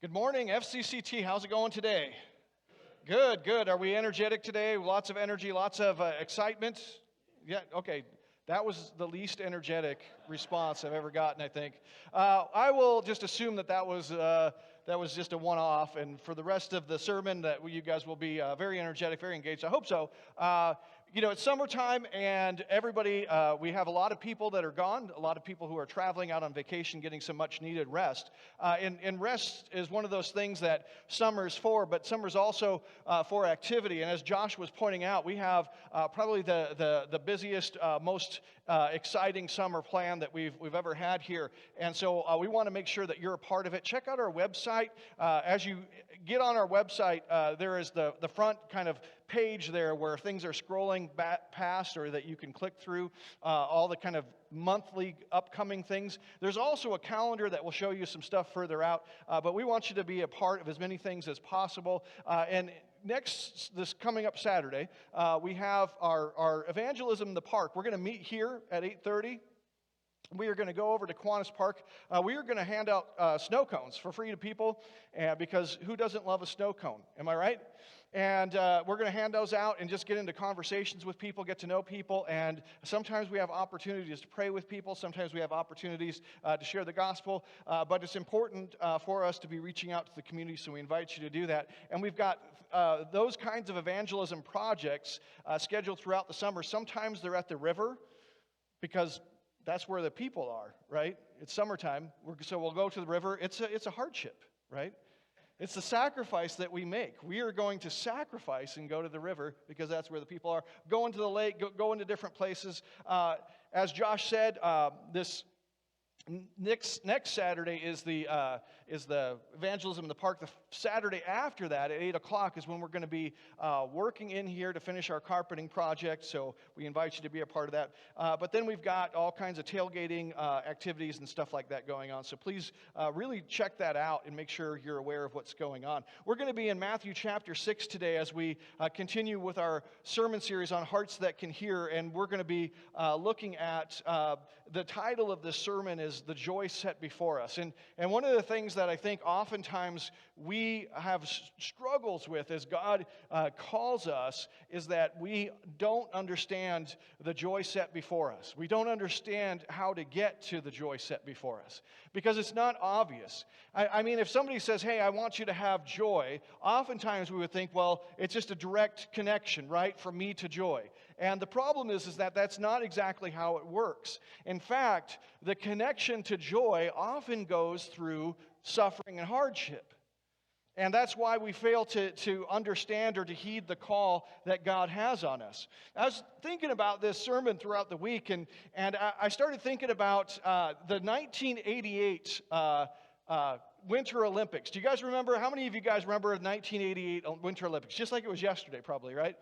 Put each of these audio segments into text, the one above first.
Good morning, FCCT. How's it going today? Good, good. Are we energetic today? Lots of energy, lots of excitement? Yeah, okay. That was the least energetic response I've ever gotten, I think. I will just assume that was just a one-off, and for the rest of the sermon, that you guys will be very energetic, very engaged. I hope so. It's summertime, and everybody, we have a lot of people that are gone, a lot of people who are traveling out on vacation, getting some much-needed rest. And rest is one of those things that summer's for, but summer's also for activity. And as Josh was pointing out, we have probably the busiest, most exciting summer plan that we've ever had here. And so we want to make sure that you're a part of it. Check out our website. As you get on our website, there is the front kind of page there where things are scrolling back past, or that you can click through all the kind of monthly upcoming things. There's also a calendar that will show you some stuff further out, but we want you to be a part of as many things as possible. And this coming up Saturday, we have our evangelism in the park. We're going to meet here at 8:30. We are going to go over to Kiwanis Park. We are going to hand out snow cones for free to people, because who doesn't love a snow cone? Am I right? And we're going to hand those out and just get into conversations with people, get to know people. And sometimes we have opportunities to pray with people. Sometimes we have opportunities to share the gospel. But it's important for us to be reaching out to the community, so we invite you to do that. And we've got those kinds of evangelism projects scheduled throughout the summer. Sometimes they're at the river, because that's where the people are, right? It's summertime, so we'll go to the river. It's a hardship, right? It's the sacrifice that we make. We are going to sacrifice and go to the river because that's where the people are. Go into the lake, go into different places. As Josh said, this next Saturday is the evangelism in the park. The Saturday after that, at 8 o'clock, is when we're going to be working in here to finish our carpeting project. So we invite you to be a part of that. But then we've got all kinds of tailgating activities and stuff like that going on. So please really check that out and make sure you're aware of what's going on. We're going to be in Matthew chapter 6 today as we continue with our sermon series on hearts that can hear. And we're going to be looking at the title of this sermon is The Joy Set Before Us. And one of the things that I think oftentimes we have struggles with as God calls us is that we don't understand the joy set before us. We don't understand how to get to the joy set before us because it's not obvious. I mean, if somebody says, hey, I want you to have joy, oftentimes we would think, well, it's just a direct connection, right, from me to joy. And the problem is that that's not exactly how it works. In fact, the connection to joy often goes through suffering and hardship. And that's why we fail to understand or to heed the call that God has on us. I was thinking about this sermon throughout the week, and I started thinking about the 1988 Winter Olympics. Do you guys remember? How many of you guys remember the 1988 Winter Olympics? Just like it was yesterday, probably, right?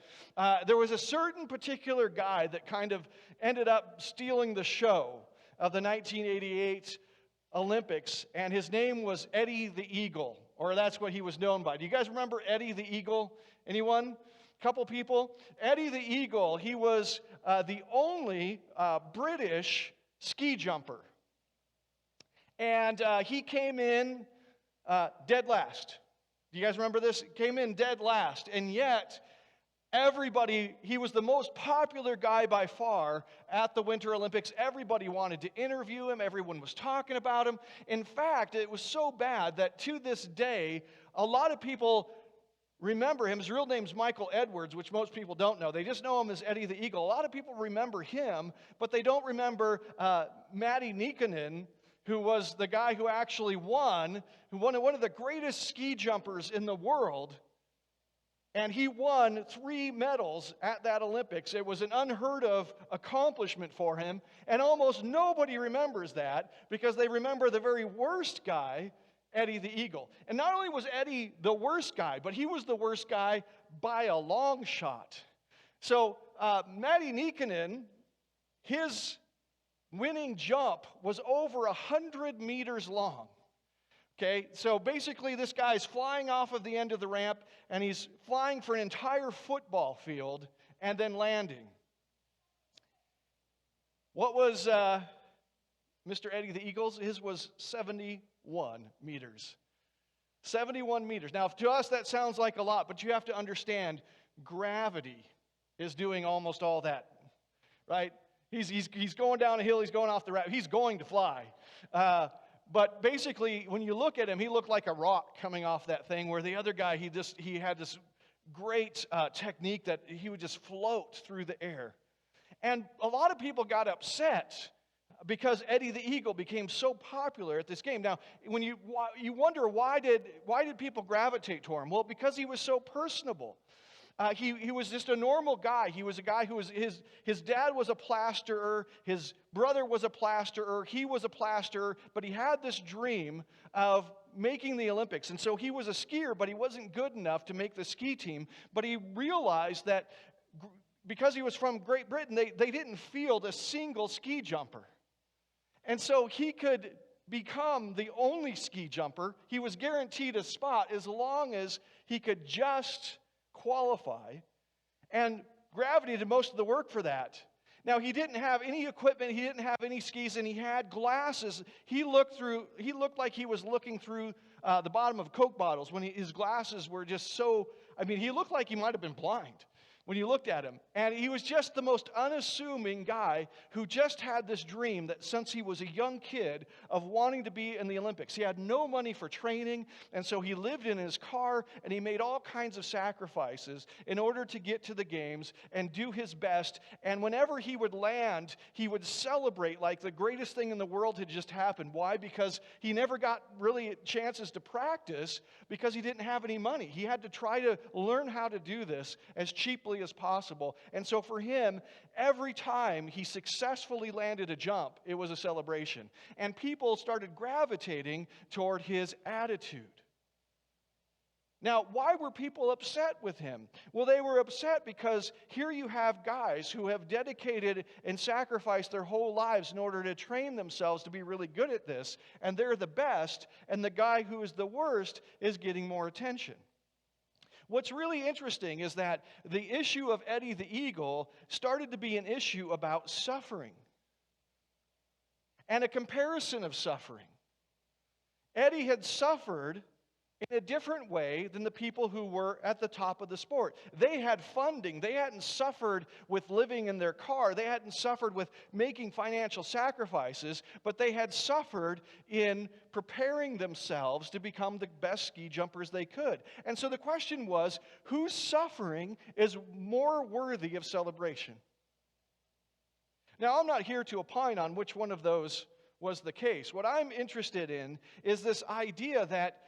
There was a certain particular guy that kind of ended up stealing the show of the 1988 Olympics, and his name was Eddie the Eagle, or that's what he was known by. Do you guys remember Eddie the Eagle? Anyone? Couple people? Eddie the Eagle, he was the only British ski jumper. And he came in dead last. Do you guys remember this? Came in dead last. And yet, he was the most popular guy by far at the Winter Olympics. Everybody wanted to interview him. Everyone was talking about him. In fact, it was so bad that to this day, a lot of people remember him. His real name's Michael Edwards, which most people don't know. They just know him as Eddie the Eagle. A lot of people remember him, but they don't remember Matti Nikkanen, who was the guy who actually won, one of the greatest ski jumpers in the world. And he won 3 medals at that Olympics. It was an unheard of accomplishment for him. And almost nobody remembers that because they remember the very worst guy, Eddie the Eagle. And not only was Eddie the worst guy, but he was the worst guy by a long shot. So Matti Nikkanen, his winning jump was over 100 meters long. Okay, so basically this guy's flying off of the end of the ramp, and he's flying for an entire football field and then landing. What was Mr. Eddie the Eagle's? His was 71 meters. 71 meters. Now, to us, that sounds like a lot, but you have to understand gravity is doing almost all that, right? He's going down a hill, he's going off the ramp, he's going to fly. But basically, when you look at him, he looked like a rock coming off that thing, where the other guy, he had this great technique that he would just float through the air. And a lot of people got upset because Eddie the Eagle became so popular at this game. Now, when you wonder why did people gravitate toward him? Well, because he was so personable. He was just a normal guy. He was a guy who was, his dad was a plasterer, his brother was a plasterer, he was a plasterer, but he had this dream of making the Olympics. And so he was a skier, but he wasn't good enough to make the ski team. But he realized that because he was from Great Britain, they didn't field a single ski jumper. And so he could become the only ski jumper. He was guaranteed a spot as long as he could just qualify, and gravity did most of the work for that. Now, he didn't have any equipment, he didn't have any skis, and he had glasses. He looked like he was looking through the bottom of Coke bottles when his glasses were just so, he looked like he might have been blind when you looked at him. And he was just the most unassuming guy who just had this dream that since he was a young kid of wanting to be in the Olympics. He had no money for training, and so he lived in his car, and he made all kinds of sacrifices in order to get to the games and do his best. And whenever he would land, he would celebrate like the greatest thing in the world had just happened. Why? Because he never got really chances to practice because he didn't have any money. He had to try to learn how to do this as cheaply as possible. And so for him, every time he successfully landed a jump, it was a celebration. And people started gravitating toward his attitude. Now, why were people upset with him? Well, they were upset because here you have guys who have dedicated and sacrificed their whole lives in order to train themselves to be really good at this, and they're the best, and the guy who is the worst is getting more attention. What's really interesting is that the issue of Eddie the Eagle started to be an issue about suffering and a comparison of suffering. Eddie had suffered in a different way than the people who were at the top of the sport. They had funding. They hadn't suffered with living in their car. They hadn't suffered with making financial sacrifices, but they had suffered in preparing themselves to become the best ski jumpers they could. And so the question was, whose suffering is more worthy of celebration? Now, I'm not here to opine on which one of those was the case. What I'm interested in is this idea that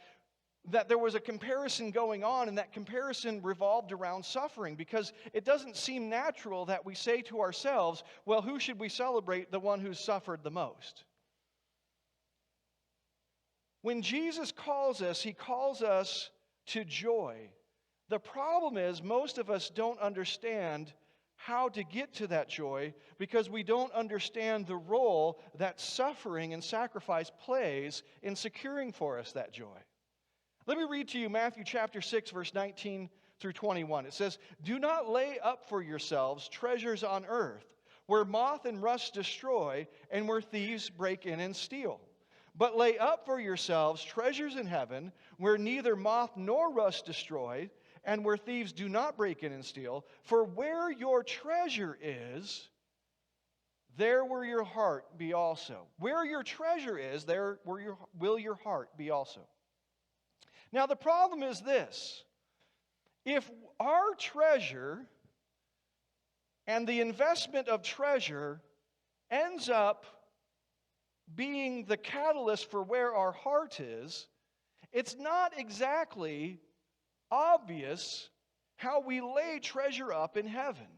there was a comparison going on, and that comparison revolved around suffering, because it doesn't seem natural that we say to ourselves, well, who should we celebrate? The one who's suffered the most. When Jesus calls us, he calls us to joy. The problem is most of us don't understand how to get to that joy because we don't understand the role that suffering and sacrifice plays in securing for us that joy. Let me read to you Matthew chapter 6, verse 19 through 21. It says, "Do not lay up for yourselves treasures on earth, where moth and rust destroy, and where thieves break in and steal. But lay up for yourselves treasures in heaven, where neither moth nor rust destroy, and where thieves do not break in and steal. For where your treasure is, there will your heart be also." Where your treasure is, there will your heart be also. Now, the problem is this. If our treasure and the investment of treasure ends up being the catalyst for where our heart is, it's not exactly obvious how we lay treasure up in heaven.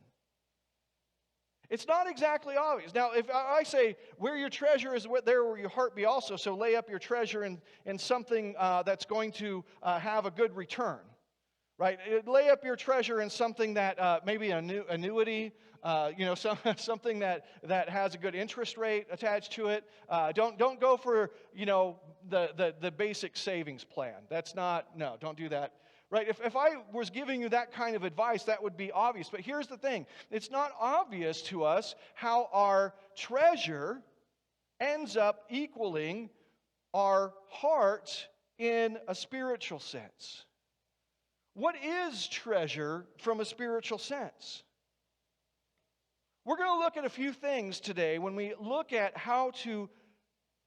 It's not exactly obvious. Now, if I say, where your treasure is, there will your heart be also, so lay up your treasure in something that's going to have a good return, right? Lay up your treasure in something that maybe an annuity, something that has a good interest rate attached to it. Don't go for, the basic savings plan. Don't do that. Right? If I was giving you that kind of advice, that would be obvious. But here's the thing. It's not obvious to us how our treasure ends up equaling our heart in a spiritual sense. What is treasure from a spiritual sense? We're going to look at a few things today when we look at how to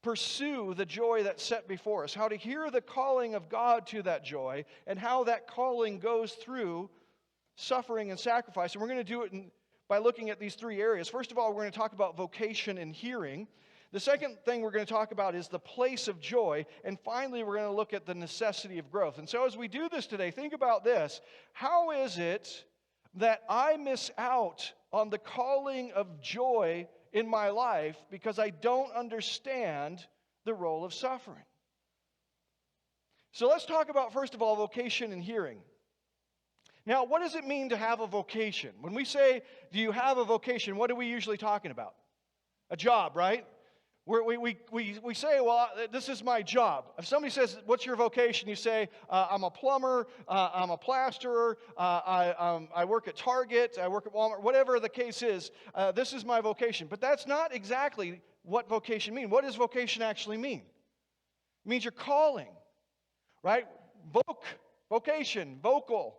pursue the joy that's set before us, how to hear the calling of God to that joy, and how that calling goes through suffering and sacrifice. And we're going to do it by looking at these three areas. First of all, we're going to talk about vocation and hearing. The second thing we're going to talk about is the place of joy. And finally, we're going to look at the necessity of growth. And so as we do this today, think about this. How is it that I miss out on the calling of joy in my life because I don't understand the role of suffering? So let's talk about, first of all, vocation and hearing. Now, what does it mean to have a vocation? When we say, do you have a vocation, what are we usually talking about? A job, right? We say, well, this is my job. If somebody says, what's your vocation? You say, I'm a plumber, I'm a plasterer, I work at Target, I work at Walmart, whatever the case is, this is my vocation. But that's not exactly what vocation means. What does vocation actually mean? It means your calling, right? Vocation, vocal.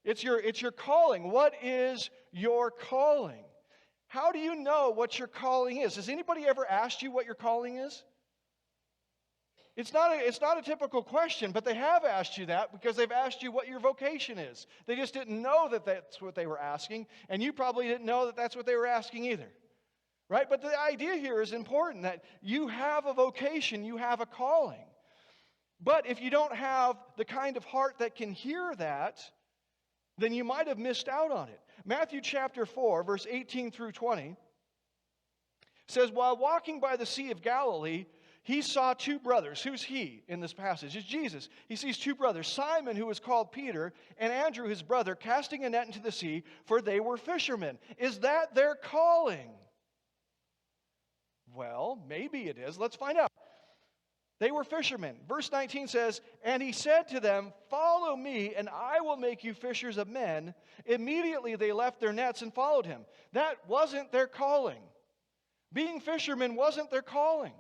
It's your calling. What is your calling? How do you know what your calling is? Has anybody ever asked you what your calling is? It's not a typical question, but they have asked you that because they've asked you what your vocation is. They just didn't know that that's what they were asking, and you probably didn't know that that's what they were asking either. Right? But the idea here is important, that you have a vocation, you have a calling. But if you don't have the kind of heart that can hear that, then you might have missed out on it. Matthew chapter 4, verse 18 through 20 says, while walking by the Sea of Galilee, he saw two brothers. Who's he in this passage? It's Jesus. He sees two brothers, Simon, who is called Peter, and Andrew, his brother, casting a net into the sea, for they were fishermen. Is that their calling? Well, maybe it is. Let's find out. They were fishermen. Verse 19 says, and he said to them, follow me, and I will make you fishers of men. Immediately they left their nets and followed him. That wasn't their calling. Being fishermen wasn't their calling.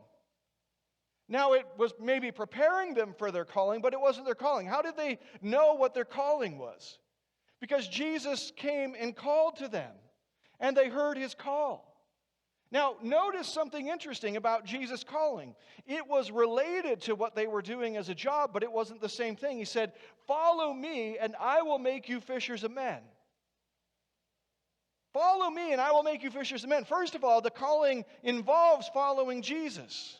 Now, it was maybe preparing them for their calling, but it wasn't their calling. How did they know what their calling was? Because Jesus came and called to them, and they heard his call. Now, notice something interesting about Jesus' calling. It was related to what they were doing as a job, but it wasn't the same thing. He said, follow me, and I will make you fishers of men. Follow me, and I will make you fishers of men. First of all, the calling involves following Jesus.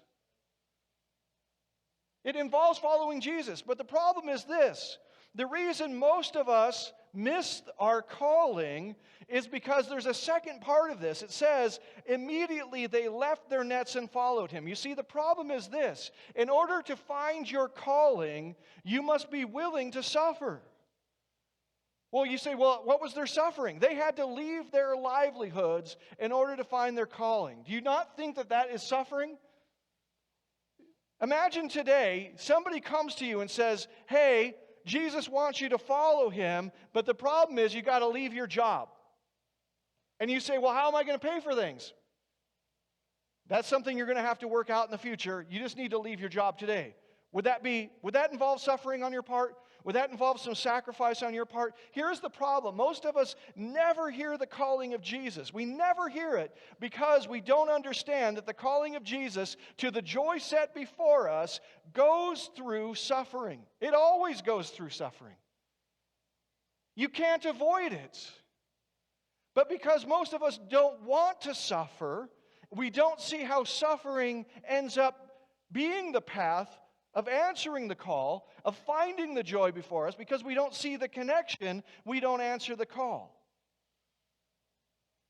It involves following Jesus. But the problem is this. The reason most of us miss our calling is because there's a second part of this. It says, immediately they left their nets and followed him. You see, the problem is this. In order to find your calling, you must be willing to suffer. Well, you say, well, what was their suffering? They had to leave their livelihoods in order to find their calling. Do you not think that that is suffering? Imagine today, somebody comes to you and says, hey, Jesus wants you to follow him, but the problem is you got to leave your job. And you say, well, how am I going to pay for things? That's something you're going to have to work out in the future. You just need to leave your job today. Would that involve suffering on your part? Would that involve some sacrifice on your part? Here's the problem. Most of us never hear the calling of Jesus. We never hear it because we don't understand that the calling of Jesus to the joy set before us goes through suffering. It always goes through suffering. You can't avoid it. But because most of us don't want to suffer, we don't see how suffering ends up being the path of answering the call, of finding the joy before us. Because we don't see the connection, we don't answer the call.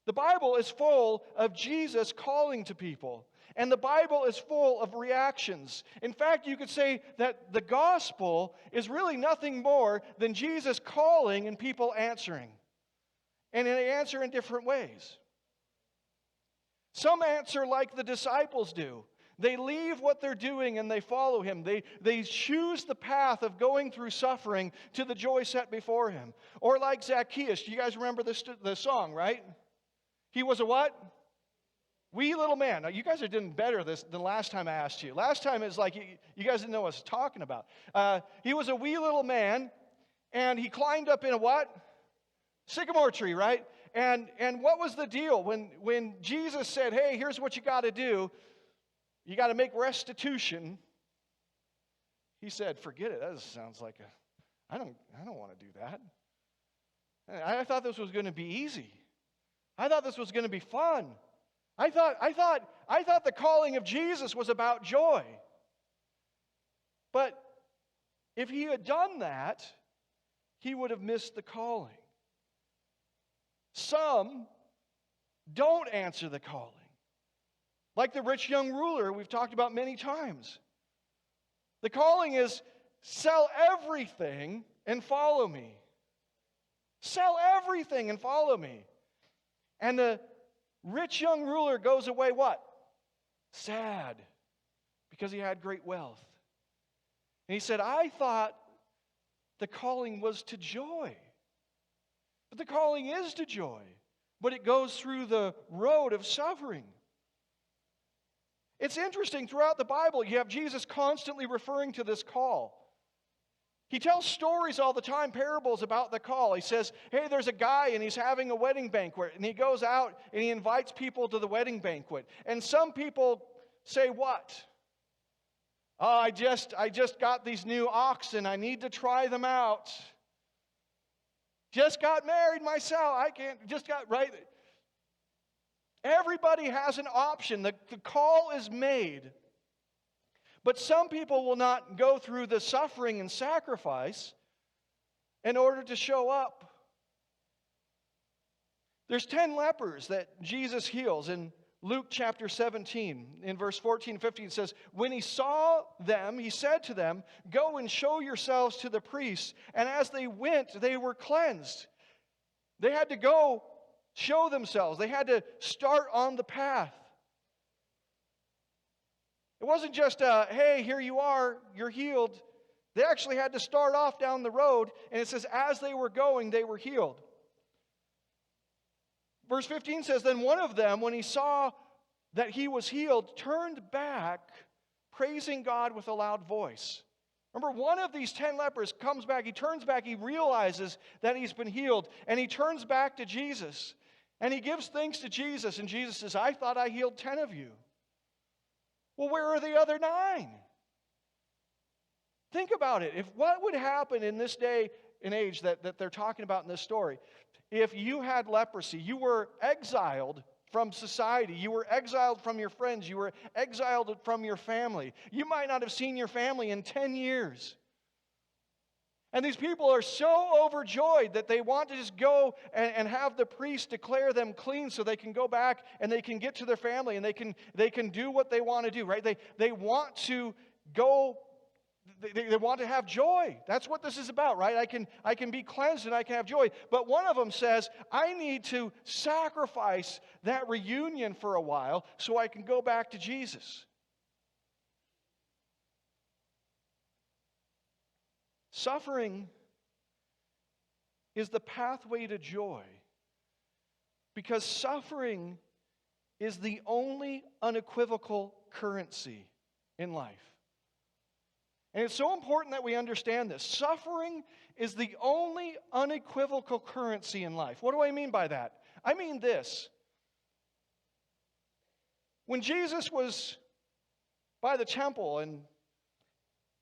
The Bible is full of Jesus calling to people. And the Bible is full of reactions. In fact, you could say that the gospel is really nothing more than Jesus calling and people answering. And they answer in different ways. Some answer like the disciples do. They leave what they're doing and they follow him. They choose the path of going through suffering to the joy set before him. Or like Zacchaeus. You guys remember the song, right? He was a what? Wee little man. Now, you guys are doing better than last time I asked you. Last time it's like you guys didn't know what I was talking about. He was a wee little man, and he climbed up in a what? Sycamore tree, right? And what was the deal? When Jesus said, hey, here's what you got to do. You got to make restitution. He said, forget it. That sounds like I don't want to do that. I thought this was going to be easy. I thought this was going to be fun. I thought the calling of Jesus was about joy. But if he had done that, he would have missed the calling. Some don't answer the calling. Like the rich young ruler we've talked about many times. The calling is sell everything and follow me. Sell everything and follow me. And the rich young ruler goes away what? Sad. Because he had great wealth. And he said, I thought the calling was to joy. But the calling is to joy. But it goes through the road of suffering. It's interesting, throughout the Bible, you have Jesus constantly referring to this call. He tells stories all the time, parables about the call. He says, hey, there's a guy and he's having a wedding banquet. And he goes out and he invites people to the wedding banquet. And some people say what? Oh, I just got these new oxen. I need to try them out. Just got married myself. Right? Everybody has an option. The call is made. But some people will not go through the suffering and sacrifice in order to show up. There's 10 lepers that Jesus heals in Luke chapter 17. In verse 14 and 15 it says, when he saw them, he said to them, go and show yourselves to the priests. And as they went, they were cleansed. They had to go show themselves. They had to start on the path. It wasn't just hey, here you are, you're healed. They actually had to start off down the road, and it says, as they were going, they were healed. Verse 15 says, then one of them, when he saw that he was healed, turned back, praising God with a loud voice. Remember, one of these 10 lepers comes back, he turns back, he realizes that he's been healed, and he turns back to Jesus, and he gives thanks to Jesus, and Jesus says, I thought I healed 10 of you. Well, where are the other 9? Think about it. What would happen in this day and age that they're talking about in this story? If you had leprosy, you were exiled from society, you were exiled from your friends, you were exiled from your family. You might not have seen your family in 10 years. And these people are so overjoyed that they want to just go and have the priest declare them clean so they can go back and they can get to their family and they can do what they want to do, right? They want to go, they want to have joy. That's what this is about, right? I can be cleansed and I can have joy. But one of them says, I need to sacrifice that reunion for a while so I can go back to Jesus. Suffering is the pathway to joy because suffering is the only unequivocal currency in life. And it's so important that we understand this. Suffering is the only unequivocal currency in life. What do I mean by that? I mean this. When Jesus was by the temple and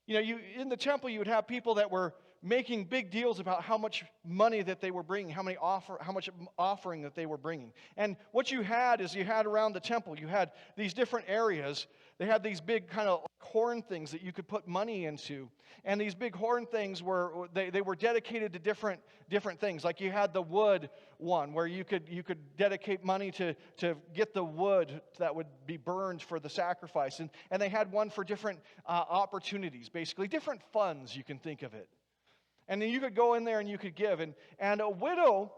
in the temple, you would have people that were making big deals about how much money that they were bringing, how much offering that they were bringing. And what you had around the temple, you had these different areas. They had these big kind of horn things that you could put money into. And these big horn things were dedicated to different things. Like you had the wood one where you could dedicate money to get the wood that would be burned for the sacrifice. And they had one for different opportunities, basically different funds, you can think of it. And then you could go in there and you could give. And a widow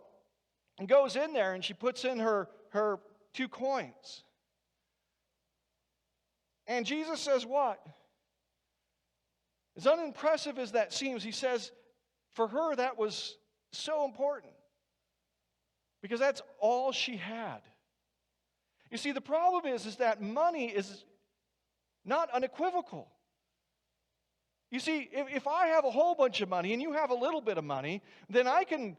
goes in there and she puts in her 2 coins. And Jesus says what? As unimpressive as that seems, he says, for her that was so important. Because that's all she had. You see, the problem is that money is not unequivocal. You see, if I have a whole bunch of money and you have a little bit of money, then I can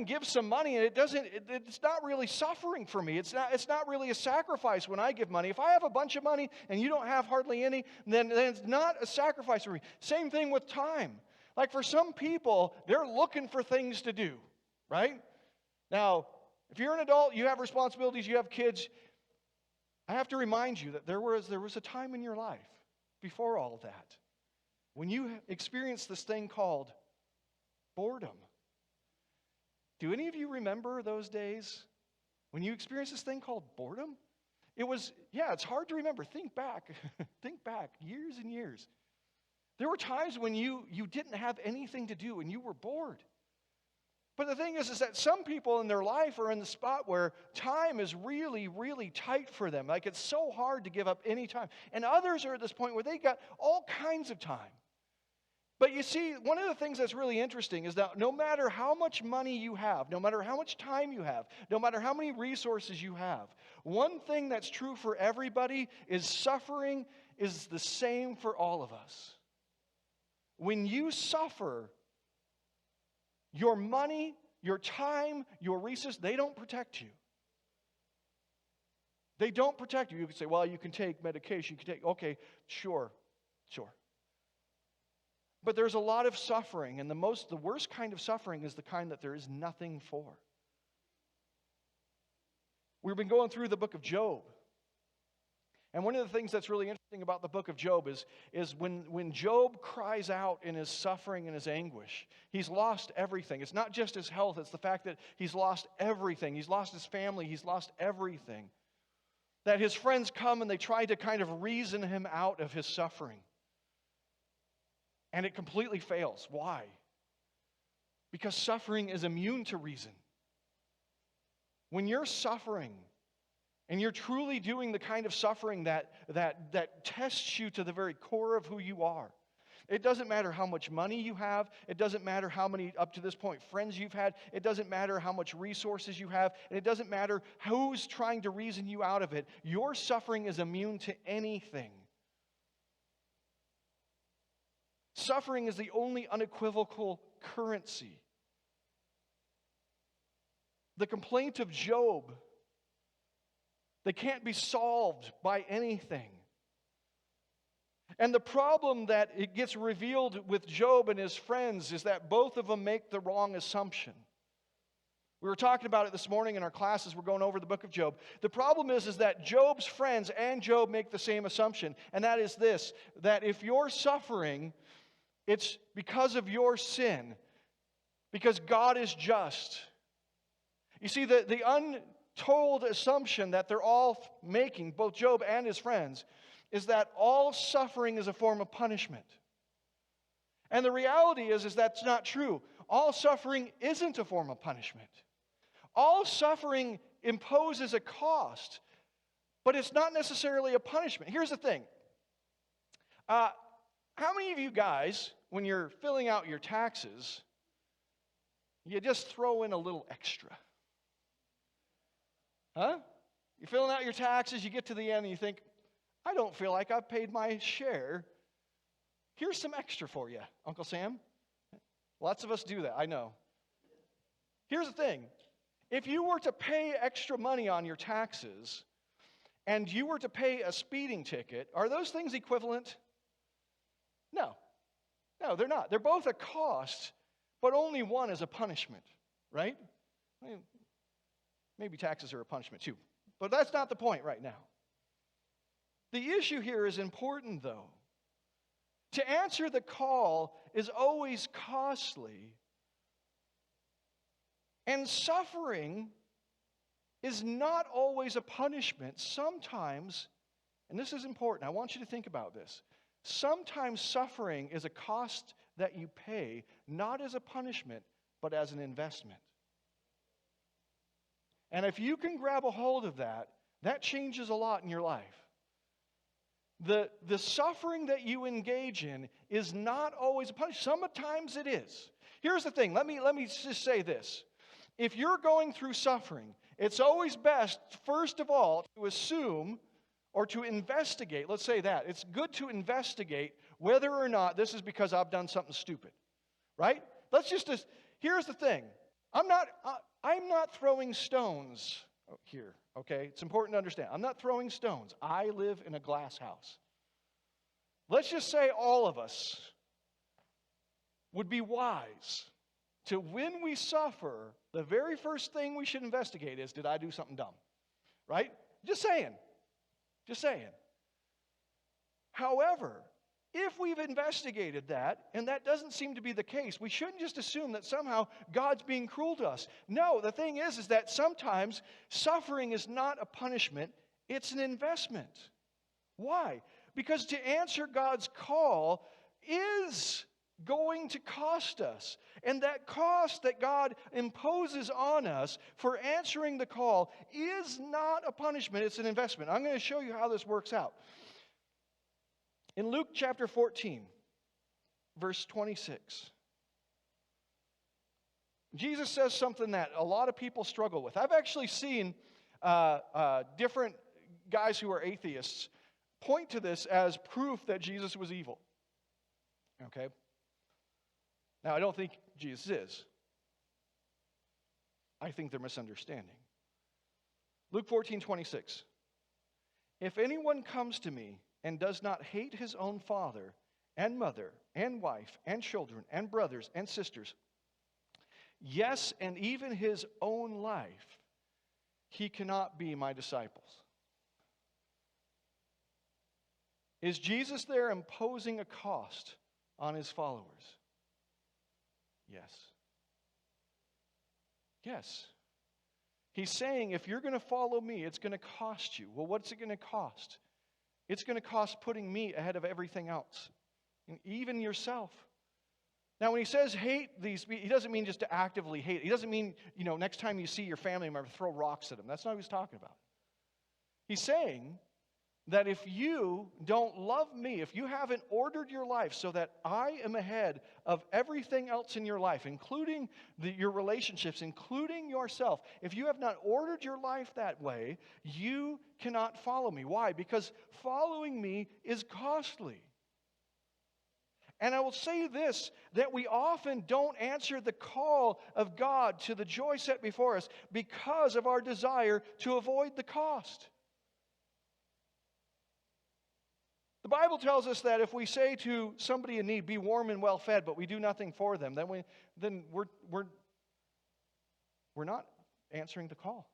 give some money, and it's not really suffering for me. It's not really a sacrifice when I give money. If I have a bunch of money and you don't have hardly any, then it's not a sacrifice for me. Same thing with time. Like for some people, they're looking for things to do, right? Now, if you're an adult, you have responsibilities, you have kids, I have to remind you that there was a time in your life before all of that when you experienced this thing called boredom. Do any of you remember those days when you experienced this thing called boredom? It's hard to remember. Think back. Think back years and years. There were times when you didn't have anything to do and you were bored. But the thing is that some people in their life are in the spot where time is really, really tight for them. Like it's so hard to give up any time. And others are at this point where they got all kinds of time. But you see, one of the things that's really interesting is that no matter how much money you have, no matter how much time you have, no matter how many resources you have, one thing that's true for everybody is suffering is the same for all of us. When you suffer, your money, your time, your resources, they don't protect you. They don't protect you. You can say, well, you can take medication. You can take, okay, sure. But there's a lot of suffering, and the worst kind of suffering is the kind that there is nothing for. We've been going through the book of Job. And one of the things that's really interesting about the book of Job is when Job cries out in his suffering and his anguish, he's lost everything. It's not just his health, it's the fact that he's lost everything. He's lost his family, he's lost everything. That his friends come and they try to kind of reason him out of his suffering. And it completely fails. Why? Because suffering is immune to reason. When you're suffering, and you're truly doing the kind of suffering that tests you to the very core of who you are, it doesn't matter how much money you have. It doesn't matter how many, up to this point, friends you've had. It doesn't matter how much resources you have. And it doesn't matter who's trying to reason you out of it. Your suffering is immune to anything. Suffering is the only unequivocal currency. The complaint of Job, they can't be solved by anything. And the problem that it gets revealed with Job and his friends is that both of them make the wrong assumption. We were talking about it this morning in our classes. We're going over the book of Job. The problem is that Job's friends and Job make the same assumption, and that is this, that if you're suffering, it's because of your sin, because God is just. You see, the untold assumption that they're all making, both Job and his friends, is that all suffering is a form of punishment. And the reality is that's not true. All suffering isn't a form of punishment. All suffering imposes a cost, but it's not necessarily a punishment. Here's the thing. How many of you guys, when you're filling out your taxes, you just throw in a little extra? Huh? You're filling out your taxes, you get to the end and you think, I don't feel like I've paid my share. Here's some extra for you, Uncle Sam. Lots of us do that, I know. Here's the thing. If you were to pay extra money on your taxes and you were to pay a speeding ticket, are those things equivalent? No, they're not. They're both a cost, but only one is a punishment, right? I mean, maybe taxes are a punishment too, but that's not the point right now. The issue here is important, though. To answer the call is always costly, and suffering is not always a punishment. Sometimes, and this is important, I want you to think about this. Sometimes suffering is a cost that you pay, not as a punishment, but as an investment. And if you can grab a hold of that, that changes a lot in your life. The suffering that you engage in is not always a punishment. Sometimes it is. Here's the thing. Let me just say this. if you're going through suffering, it's always best, first of all, to assume or to investigate. Let's say that. It's good to investigate whether or not this is because I've done something stupid, right? Here's the thing. I'm not throwing stones here, okay? It's important to understand. I'm not throwing stones. I live in a glass house. Let's just say all of us would be wise to, when we suffer, the very first thing we should investigate is, did I do something dumb? Right? Just saying. Just saying. However, if we've investigated that, and that doesn't seem to be the case, we shouldn't just assume that somehow God's being cruel to us. No, the thing is that sometimes suffering is not a punishment, it's an investment. Why? Because to answer God's call is going to cost us. And that cost that God imposes on us for answering the call is not a punishment, it's an investment. I'm going to show you how this works out. In Luke chapter 14, verse 26, Jesus says something that a lot of people struggle with. I've actually seen different guys who are atheists point to this as proof that Jesus was evil. Okay? Now, I don't think Jesus is. I think they're misunderstanding. Luke 14:26. If anyone comes to me and does not hate his own father and mother and wife and children and brothers and sisters, yes, and even his own life, he cannot be my disciples. Is Jesus there imposing a cost on his followers? Yes. Yes. He's saying, if you're going to follow me, it's going to cost you. Well, what's it going to cost? It's going to cost putting me ahead of everything else, even yourself. Now, when he says hate these, he doesn't mean just to actively hate. He doesn't mean, next time you see your family member, throw rocks at them. That's not what he's talking about. He's saying that if you don't love me, if you haven't ordered your life so that I am ahead of everything else in your life, including your relationships, including yourself, if you have not ordered your life that way, you cannot follow me. Why? Because following me is costly. And I will say this, that we often don't answer the call of God to the joy set before us because of our desire to avoid the cost. The Bible tells us that if we say to somebody in need, be warm and well fed, but we do nothing for them, then we're not answering the call.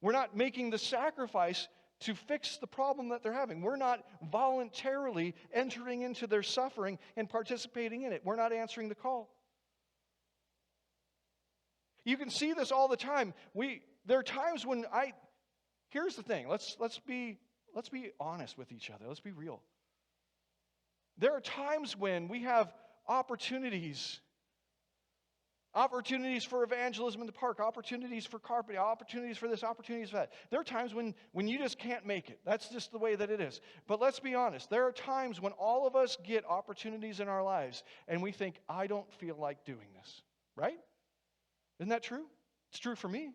We're not making the sacrifice to fix the problem that they're having. We're not voluntarily entering into their suffering and participating in it. We're not answering the call. You can see this all the time. There are times when here's the thing. Let's be honest with each other. Let's be real. There are times when we have opportunities for evangelism in the park, opportunities for carpeting, opportunities for this, opportunities for that. There are times when you just can't make it. That's just the way that it is. But let's be honest. There are times when all of us get opportunities in our lives and we think, I don't feel like doing this. Right? Isn't that true? It's true for me.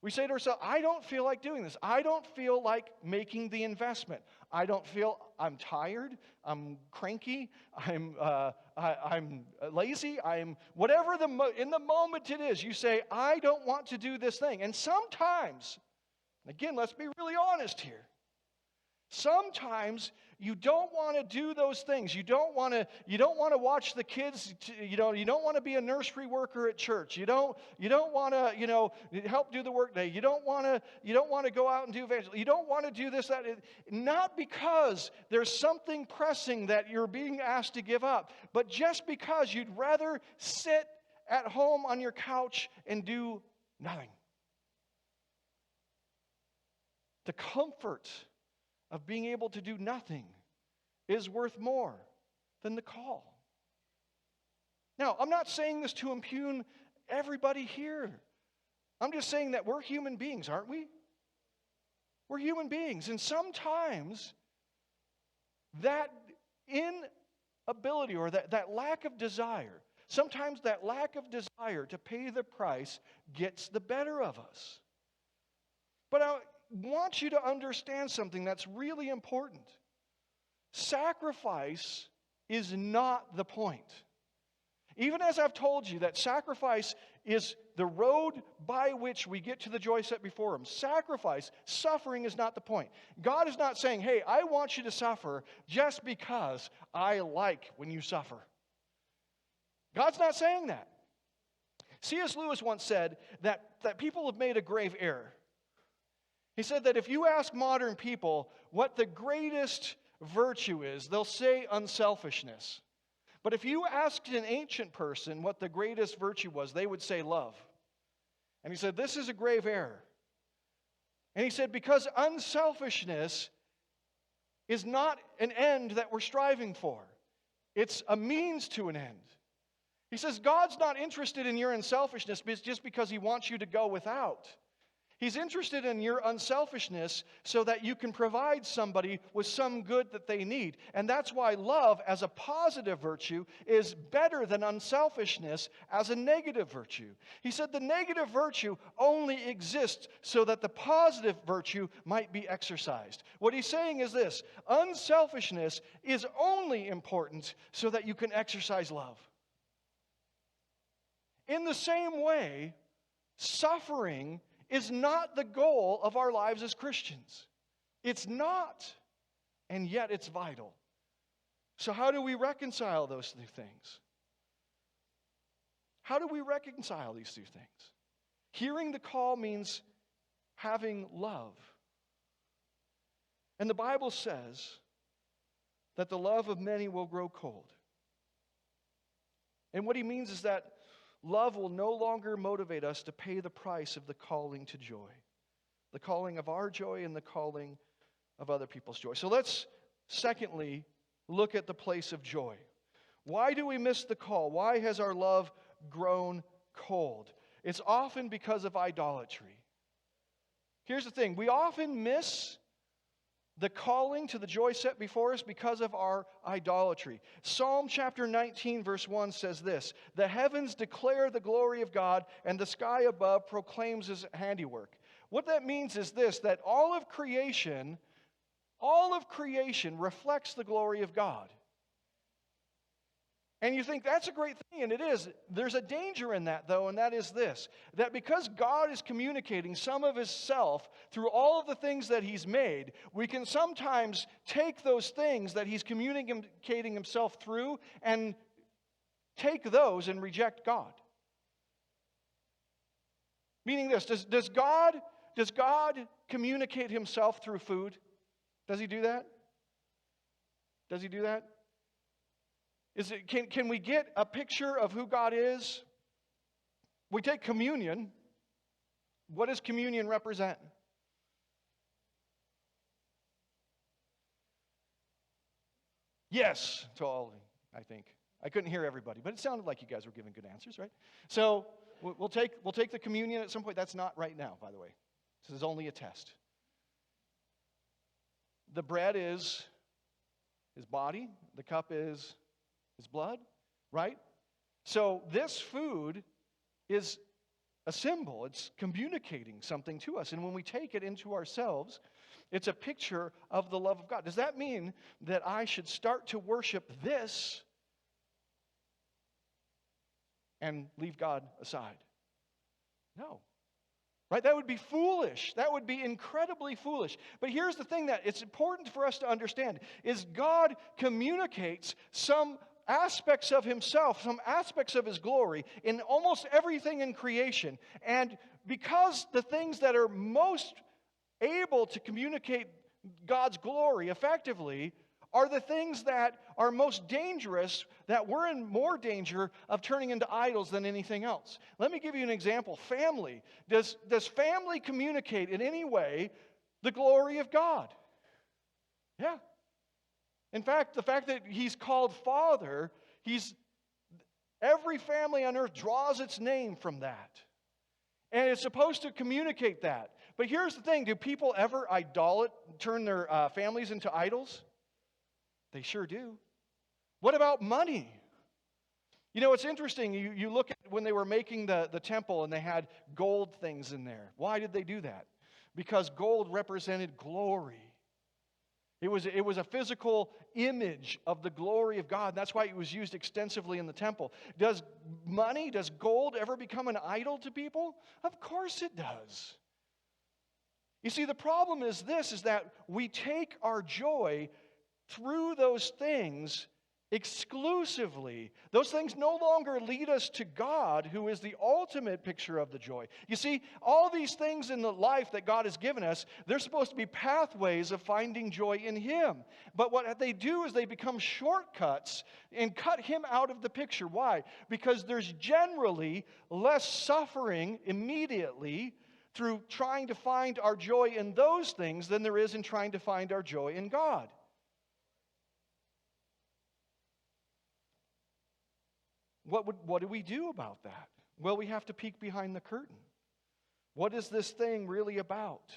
We say to ourselves, I don't feel like doing this. I don't feel like making the investment. I'm tired, I'm cranky, I'm lazy, I'm whatever in the moment it is, you say, I don't want to do this thing. And sometimes, again, let's be really honest here. Sometimes you don't want to do those things. You don't want to watch the kids. You don't want to be a nursery worker at church. You don't want to help do the workday. You don't want to go out and do evangelism. You don't want to do this, that. Not because there's something pressing that you're being asked to give up, but just because you'd rather sit at home on your couch and do nothing. The comfort of being able to do nothing is worth more than the call. Now, I'm not saying this to impugn everybody here. I'm just saying that we're human beings, aren't we? We're human beings, and sometimes that inability or that lack of desire, Sometimes that lack of desire to pay the price gets the better of us. But I want you to understand something that's really important. Sacrifice is not the point. Even as I've told you that sacrifice is the road by which we get to the joy set before Him. Sacrifice, suffering is not the point. God is not saying, hey, I want you to suffer just because I like when you suffer. God's not saying that. C.S. Lewis once said that people have made a grave error. He said that if you ask modern people what the greatest virtue is, they'll say unselfishness. But if you asked an ancient person what the greatest virtue was, they would say love. And he said, this is a grave error. And he said, because unselfishness is not an end that we're striving for. It's a means to an end. He says, God's not interested in your unselfishness just because He wants you to go without. He's interested in your unselfishness so that you can provide somebody with some good that they need. And that's why love as a positive virtue is better than unselfishness as a negative virtue. He said the negative virtue only exists so that the positive virtue might be exercised. What he's saying is this: unselfishness is only important so that you can exercise love. In the same way, suffering is not the goal of our lives as Christians. It's not, and yet it's vital. So how do we reconcile those two things? How do we reconcile these two things? Hearing the call means having love. And the Bible says that the love of many will grow cold. And what he means is that love will no longer motivate us to pay the price of the calling to joy. The calling of our joy and the calling of other people's joy. So let's, secondly, look at the place of joy. Why do we miss the call? Why has our love grown cold? It's often because of idolatry. Here's the thing. We often miss the calling to the joy set before us because of our idolatry. Psalm chapter 19 verse 1 says this: the heavens declare the glory of God, and the sky above proclaims His handiwork. What that means is this, that all of creation reflects the glory of God. And you think that's a great thing, and it is. There's a danger in that, though, and that is this: that because God is communicating some of His self through all of the things that He's made, we can sometimes take those things that He's communicating Himself through and take those and reject God. Meaning this, does God communicate Himself through food? Does He do that? Does He do that? Can we get a picture of who God is? We take communion. What does communion represent? Yes, to all, I think. I couldn't hear everybody, but it sounded like you guys were giving good answers, right? So we'll take the communion at some point. That's not right now, by the way. This is only a test. The bread is His body. The cup is His blood, right? So this food is a symbol. It's communicating something to us. And when we take it into ourselves, it's a picture of the love of God. Does that mean that I should start to worship this and leave God aside? No. Right? That would be foolish. That would be incredibly foolish. But here's the thing that it's important for us to understand is God communicates some aspects of Himself, some aspects of His glory in almost everything in creation. And because the things that are most able to communicate God's glory effectively are the things that are most dangerous, that we're in more danger of turning into idols than anything else. Let me give you an example. Family. Does family communicate in any way the glory of God? Yeah. In fact, the fact that He's called Father, every family on earth draws its name from that. And it's supposed to communicate that. But here's the thing. Do people ever turn their families into idols? They sure do. What about money? You know, it's interesting. You look at when they were making the temple and they had gold things in there. Why did they do that? Because gold represented glory. It was a physical image of the glory of God. That's why it was used extensively in the temple. Does gold ever become an idol to people? Of course it does. You see, the problem is that we take our joy through those things exclusively. Those things no longer lead us to God, who is the ultimate picture of the joy. You see, all these things in the life that God has given us, they're supposed to be pathways of finding joy in Him. But what they do is they become shortcuts and cut Him out of the picture. Why? Because there's generally less suffering immediately through trying to find our joy in those things than there is in trying to find our joy in God. What do we do about that? Well, we have to peek behind the curtain. What is this thing really about?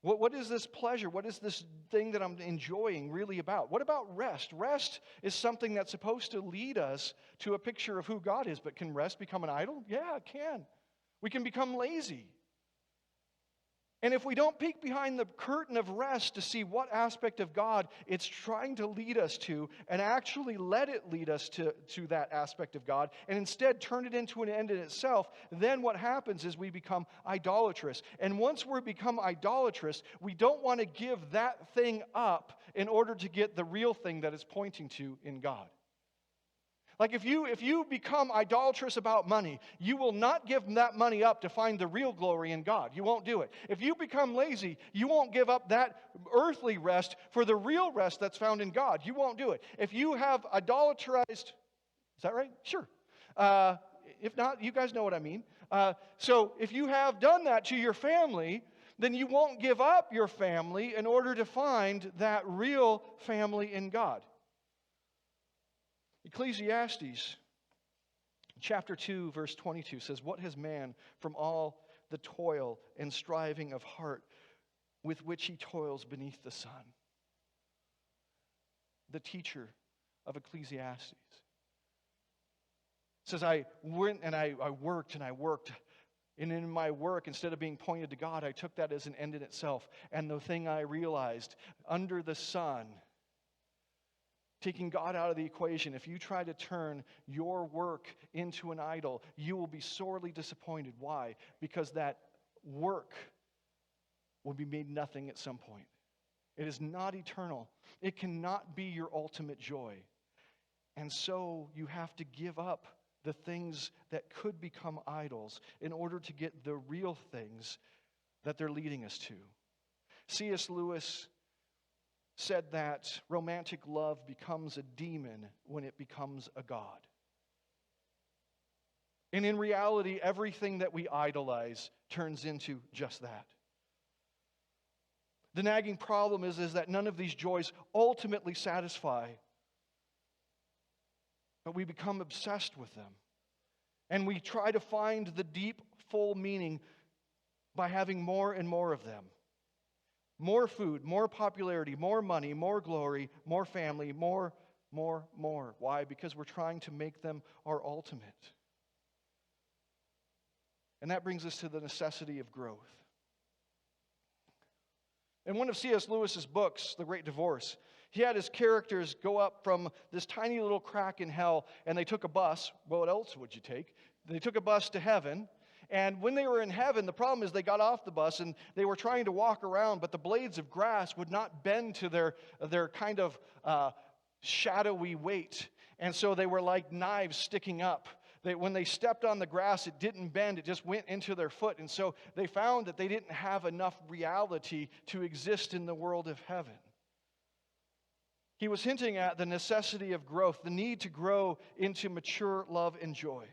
What is this pleasure? What is this thing that I'm enjoying really about? What about rest? Rest is something that's supposed to lead us to a picture of who God is. But can rest become an idol? Yeah, it can. We can become lazy. And if we don't peek behind the curtain of rest to see what aspect of God it's trying to lead us to, and actually let it lead us to that aspect of God, and instead turn it into an end in itself, then what happens is we become idolatrous. And once we become idolatrous, we don't want to give that thing up in order to get the real thing that it's pointing to in God. Like if you become idolatrous about money, you will not give that money up to find the real glory in God. You won't do it. If you become lazy, you won't give up that earthly rest for the real rest that's found in God. You won't do it. If you have idolatrized, is that right? Sure. If not, you guys know what I mean. So if you have done that to your family, then you won't give up your family in order to find that real family in God. Ecclesiastes chapter 2, verse 22 says, "What has man from all the toil and striving of heart with which he toils beneath the sun?" The teacher of Ecclesiastes says, I went and I worked and I worked. And in my work, instead of being pointed to God, I took that as an end in itself. And the thing I realized, under the sun, taking God out of the equation, if you try to turn your work into an idol, you will be sorely disappointed. Why? Because that work will be made nothing at some point. It is not eternal. It cannot be your ultimate joy. And so you have to give up the things that could become idols in order to get the real things that they're leading us to. C.S. Lewis said that romantic love becomes a demon when it becomes a god. And in reality, everything that we idolize turns into just that. The nagging problem is that none of these joys ultimately satisfy, but we become obsessed with them. And we try to find the deep, full meaning by having more and more of them. More food, more popularity, more money, more glory, more family, more. Why? Because we're trying to make them our ultimate. And that brings us to the necessity of growth. In one of C.S. Lewis's books, The Great Divorce, he had his characters go up from this tiny little crack in hell, and they took a bus. Well, what else would you take? They took a bus to heaven. And when they were in heaven, the problem is they got off the bus and they were trying to walk around, but the blades of grass would not bend to their kind of shadowy weight. And so they were like knives sticking up. When they stepped on the grass, it didn't bend, it just went into their foot. And so they found that they didn't have enough reality to exist in the world of heaven. He was hinting at the necessity of growth, the need to grow into mature love and joy.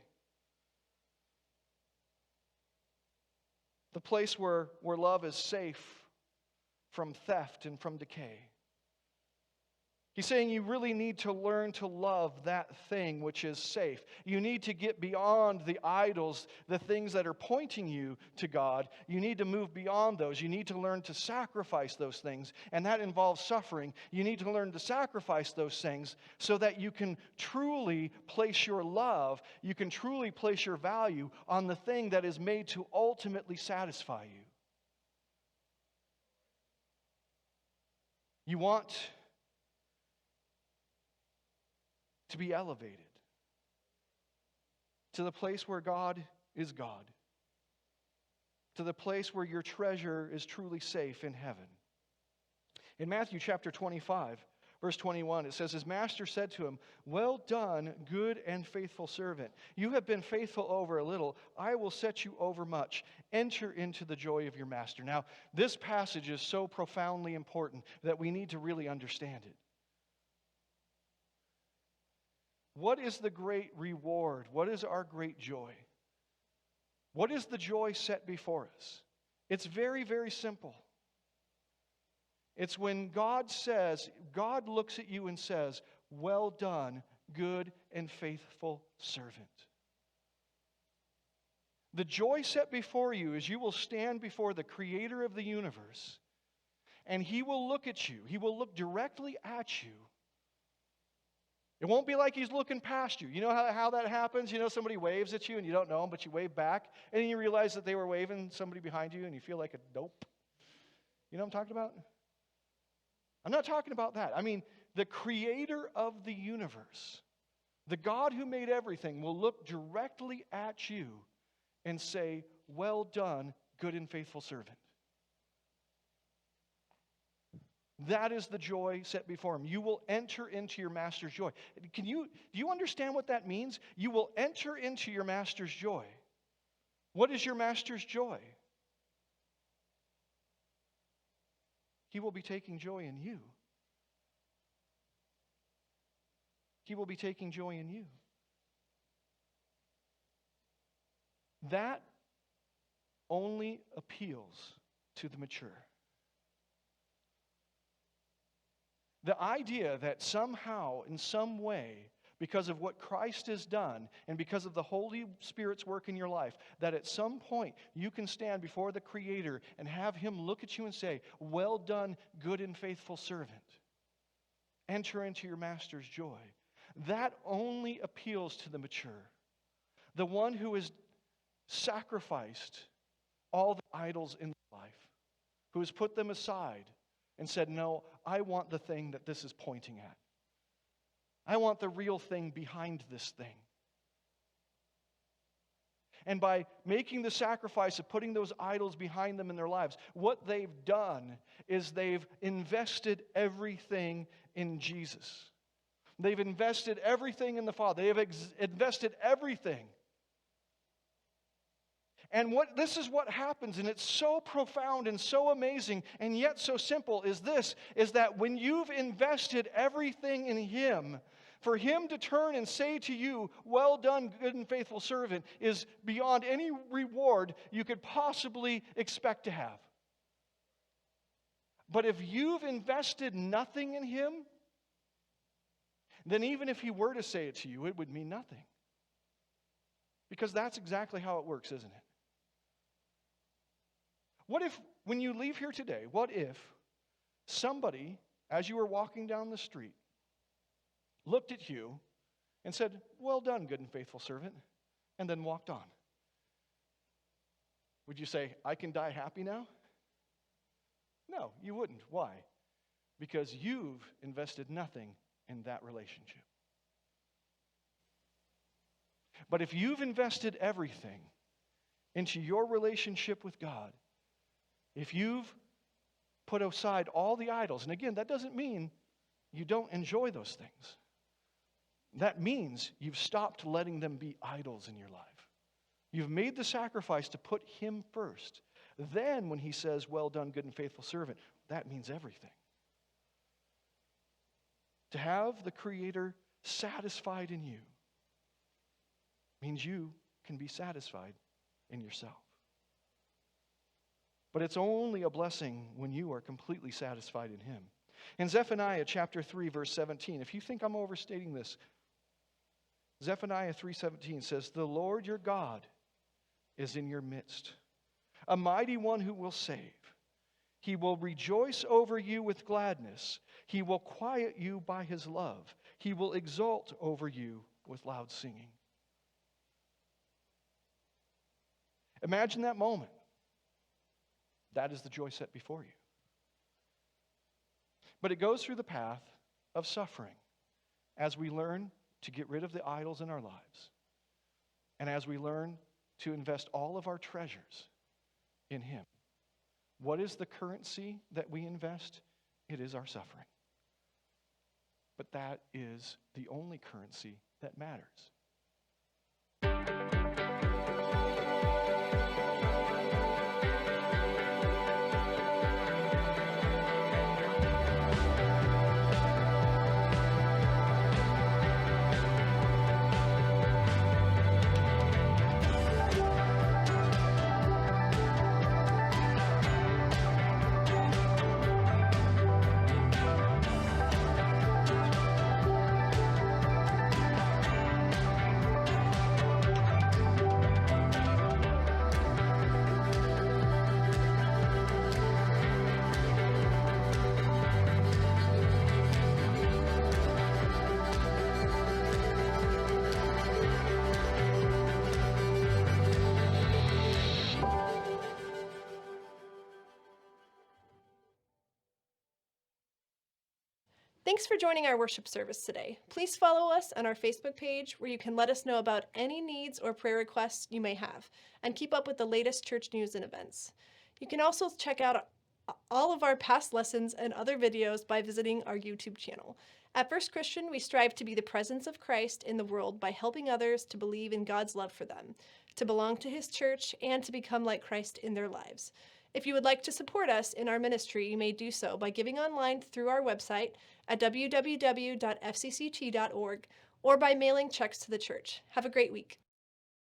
The place where love is safe from theft and from decay. He's saying you really need to learn to love that thing which is safe. You need to get beyond the idols, the things that are pointing you to God. You need to move beyond those. You need to learn to sacrifice those things, and that involves suffering. You need to learn to sacrifice those things so that you can truly place your love, you can truly place your value on the thing that is made to ultimately satisfy you. You want to be elevated to the place where God is God, to the place where your treasure is truly safe in heaven. In Matthew chapter 25, verse 21, it says, His master said to him, Well done, good and faithful servant. You have been faithful over a little. I will set you over much. Enter into the joy of your master. Now, this passage is so profoundly important that we need to really understand it. What is the great reward? What is our great joy? What is the joy set before us? It's very, very simple. It's when God looks at you and says, Well done, good and faithful servant. The joy set before you is you will stand before the Creator of the universe, and He will look at you. He will look directly at you. It won't be like He's looking past you. You know how that happens? You know, somebody waves at you and you don't know them, but you wave back, and then you realize that they were waving somebody behind you and you feel like a dope. You know what I'm talking about? I'm not talking about that. I mean, the Creator of the universe, the God who made everything, will look directly at you and say, Well done, good and faithful servant. That is the joy set before Him. You will enter into your master's joy. Do you understand what that means? You will enter into your master's joy. What is your master's joy? He will be taking joy in you. He will be taking joy in you. That only appeals to the mature. The idea that somehow, in some way, because of what Christ has done and because of the Holy Spirit's work in your life, that at some point you can stand before the Creator and have Him look at you and say, Well done, good and faithful servant. Enter into your master's joy. That only appeals to the mature. The one who has sacrificed all the idols in life, who has put them aside and said, No, I want the thing that this is pointing at. I want the real thing behind this thing. And by making the sacrifice of putting those idols behind them in their lives, what they've done is they've invested everything in Jesus. They've invested everything in the Father. They have invested everything. And this is what happens, and it's so profound and so amazing and yet so simple, is that when you've invested everything in Him, for Him to turn and say to you, Well done, good and faithful servant, is beyond any reward you could possibly expect to have. But if you've invested nothing in Him, then even if He were to say it to you, it would mean nothing. Because that's exactly how it works, isn't it? What if, when you leave here today, what if somebody, as you were walking down the street, looked at you and said, Well done, good and faithful servant, and then walked on? Would you say, I can die happy now? No, you wouldn't. Why? Because you've invested nothing in that relationship. But if you've invested everything into your relationship with God, if you've put aside all the idols, and again, that doesn't mean you don't enjoy those things. That means you've stopped letting them be idols in your life. You've made the sacrifice to put Him first. Then when He says, Well done, good and faithful servant, that means everything. To have the Creator satisfied in you means you can be satisfied in yourself. But it's only a blessing when you are completely satisfied in Him. In Zephaniah chapter 3, verse 17, if you think I'm overstating this, Zephaniah 3:17 says, "The Lord your God is in your midst, a mighty one who will save. He will rejoice over you with gladness. He will quiet you by his love. He will exult over you with loud singing." Imagine that moment. That is the joy set before you. But it goes through the path of suffering as we learn to get rid of the idols in our lives, and as we learn to invest all of our treasures in him. What is the currency that we invest? It is our suffering. But that is the only currency that matters. Thanks for joining our worship service today. Please follow us on our Facebook page where you can let us know about any needs or prayer requests you may have and keep up with the latest church news and events. You can also check out all of our past lessons and other videos by visiting our YouTube channel. At First Christian, we strive to be the presence of Christ in the world by helping others to believe in God's love for them, to belong to his church, and to become like Christ in their lives. If you would like to support us in our ministry, you may do so by giving online through our website at www.fcct.org or by mailing checks to the church. Have a great week.